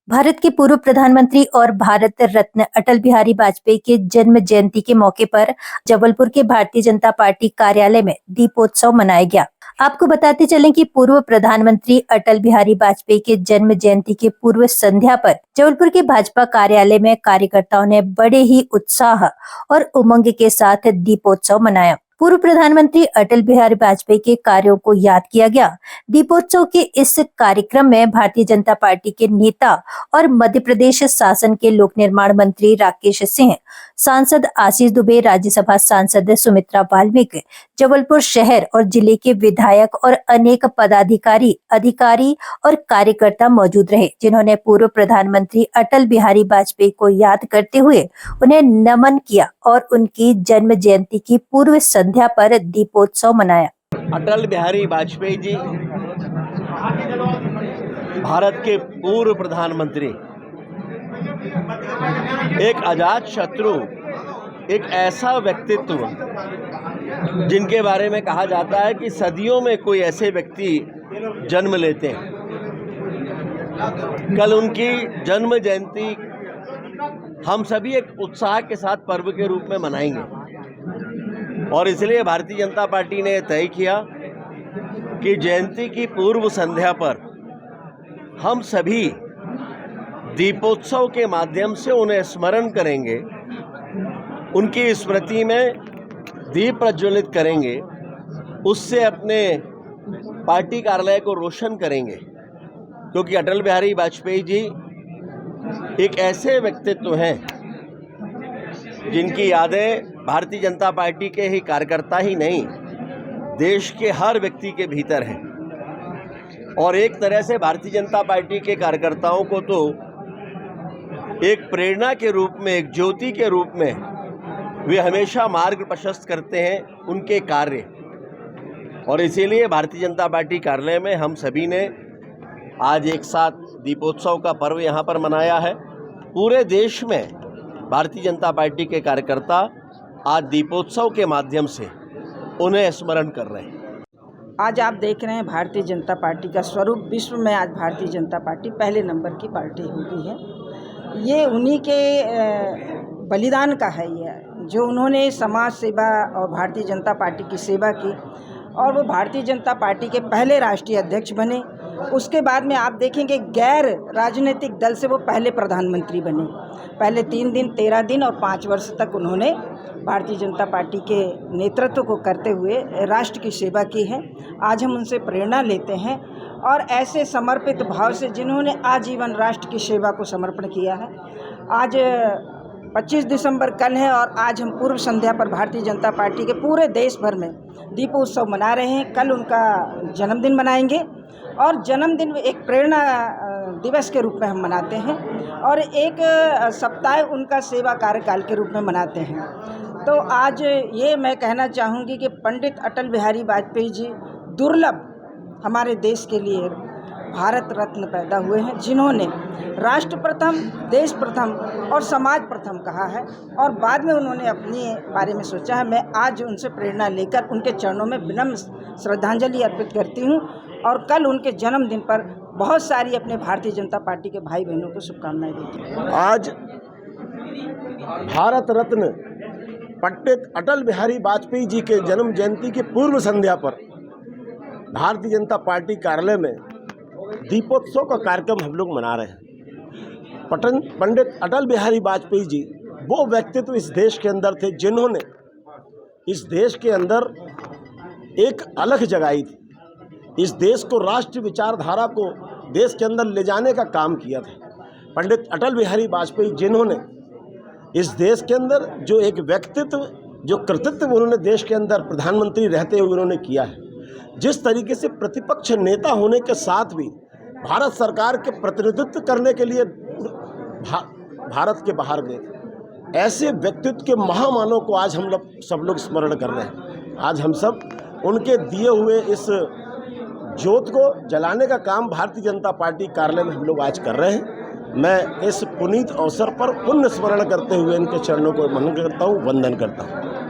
भारत के पूर्व प्रधानमंत्री और भारत रत्न अटल बिहारी वाजपेयी के जन्म जयंती के मौके पर जबलपुर के भारतीय जनता पार्टी कार्यालय में दीपोत्सव मनाया गया। आपको बताते चलें कि पूर्व प्रधानमंत्री अटल बिहारी वाजपेयी के जन्म जयंती के पूर्व संध्या पर जबलपुर के भाजपा कार्यालय में कार्यकर्ताओं ने बड़े ही उत्साह और उमंग के साथ दीपोत्सव मनाया। पूर्व प्रधानमंत्री अटल बिहारी वाजपेयी के कार्यों को याद किया गया। दीपोत्सव के इस कार्यक्रम में भारतीय जनता पार्टी के नेता और मध्य प्रदेश शासन के लोक निर्माण मंत्री राकेश सिंह, सांसद आशीष दुबे, राज्यसभा सांसद सुमित्रा वाल्मीकि, जबलपुर शहर और जिले के विधायक और अनेक पदाधिकारी, अधिकारी और कार्यकर्ता मौजूद रहे, जिन्होंने पूर्व प्रधानमंत्री अटल बिहारी वाजपेयी को याद करते हुए उन्हें नमन किया और उनकी जन्म जयंती की पूर्व संध्या पर दीपोत्सव मनाया। अटल बिहारी वाजपेयी जी भारत के पूर्व प्रधानमंत्री, एक अजात शत्रु, एक ऐसा व्यक्तित्व जिनके बारे में कहा जाता है कि सदियों में कोई ऐसे व्यक्ति जन्म लेते हैं। कल उनकी जन्म जयंती हम सभी एक उत्साह के साथ पर्व के रूप में मनाएंगे और इसलिए भारतीय जनता पार्टी ने तय किया कि जयंती की पूर्व संध्या पर हम सभी दीपोत्सव के माध्यम से उन्हें स्मरण करेंगे, उनकी स्मृति में दीप प्रज्वलित करेंगे, उससे अपने पार्टी कार्यालय को रोशन करेंगे, क्योंकि अटल बिहारी वाजपेयी जी एक ऐसे व्यक्तित्व हैं जिनकी यादें भारतीय जनता पार्टी के ही कार्यकर्ता ही नहीं, देश के हर व्यक्ति के भीतर हैं। और एक तरह से भारतीय जनता पार्टी के कार्यकर्ताओं को तो एक प्रेरणा के रूप में, एक ज्योति के रूप में वे हमेशा मार्ग प्रशस्त करते हैं उनके कार्य। और इसीलिए भारतीय जनता पार्टी कार्यालय में हम सभी ने आज एक साथ दीपोत्सव का पर्व यहाँ पर मनाया है। पूरे देश में भारतीय जनता पार्टी के कार्यकर्ता आज दीपोत्सव के माध्यम से उन्हें स्मरण कर रहे हैं। आज आप देख रहे हैं भारतीय जनता पार्टी का स्वरूप विश्व में। आज भारतीय जनता पार्टी पहले नंबर की पार्टी हो गई है। ये उन्हीं के बलिदान का है, ये जो उन्होंने समाज सेवा और भारतीय जनता पार्टी की सेवा की और वो भारतीय जनता पार्टी के पहले राष्ट्रीय अध्यक्ष बने। उसके बाद में आप देखेंगे गैर राजनीतिक दल से वो पहले प्रधानमंत्री बने। पहले 3 दिन, 13 दिन और 5 वर्ष तक उन्होंने भारतीय जनता पार्टी के नेतृत्व को करते हुए राष्ट्र की सेवा की है। आज हम उनसे प्रेरणा लेते हैं और ऐसे समर्पित भाव से जिन्होंने आजीवन राष्ट्र की सेवा को समर्पण किया है। आज 25 दिसंबर कल है और आज हम पूर्व संध्या पर भारतीय जनता पार्टी के पूरे देश भर में दीपोत्सव मना रहे हैं। कल उनका जन्मदिन मनाएंगे और जन्मदिन एक प्रेरणा दिवस के रूप में हम मनाते हैं और एक सप्ताह उनका सेवा कार्यकाल के रूप में मनाते हैं। तो आज ये मैं कहना चाहूँगी कि पंडित अटल बिहारी वाजपेयी जी दुर्लभ हमारे देश के लिए भारत रत्न पैदा हुए हैं, जिन्होंने राष्ट्र प्रथम, देश प्रथम और समाज प्रथम कहा है और बाद में उन्होंने अपने बारे में सोचा है। मैं आज उनसे प्रेरणा लेकर उनके चरणों में विनम्र श्रद्धांजलि अर्पित करती हूं और कल उनके जन्मदिन पर बहुत सारी अपने भारतीय जनता पार्टी के भाई बहनों को शुभकामनाएं देती हूँ। आज भारत रत्न पंडित अटल बिहारी वाजपेयी जी के जन्म जयंती की पूर्व संध्या पर भारतीय जनता पार्टी कार्यालय में दीपोत्सव का कार्यक्रम हम लोग मना रहे हैं। पंडित अटल बिहारी वाजपेयी जी वो व्यक्तित्व इस देश के अंदर थे जिन्होंने इस देश के अंदर एक अलग जगाई थी। इस देश को राष्ट्रीय विचारधारा को देश के अंदर ले जाने का काम किया था। पंडित अटल बिहारी वाजपेयी जिन्होंने इस देश के अंदर जो एक व्यक्तित्व, जो कृतित्व उन्होंने देश के अंदर प्रधानमंत्री रहते हुए उन्होंने किया है, जिस तरीके से प्रतिपक्ष नेता होने के साथ भी भारत सरकार के प्रतिनिधित्व करने के लिए भारत के बाहर गए, ऐसे व्यक्तित्व के महामानव को आज हम लोग सब लोग स्मरण कर रहे हैं। आज हम सब उनके दिए हुए इस ज्योत को जलाने का काम भारतीय जनता पार्टी कार्यालय में हम लोग आज कर रहे हैं। मैं इस पुनीत अवसर पर पुण्य स्मरण करते हुए इनके चरणों को नमन करता हूँ, वंदन करता हूँ।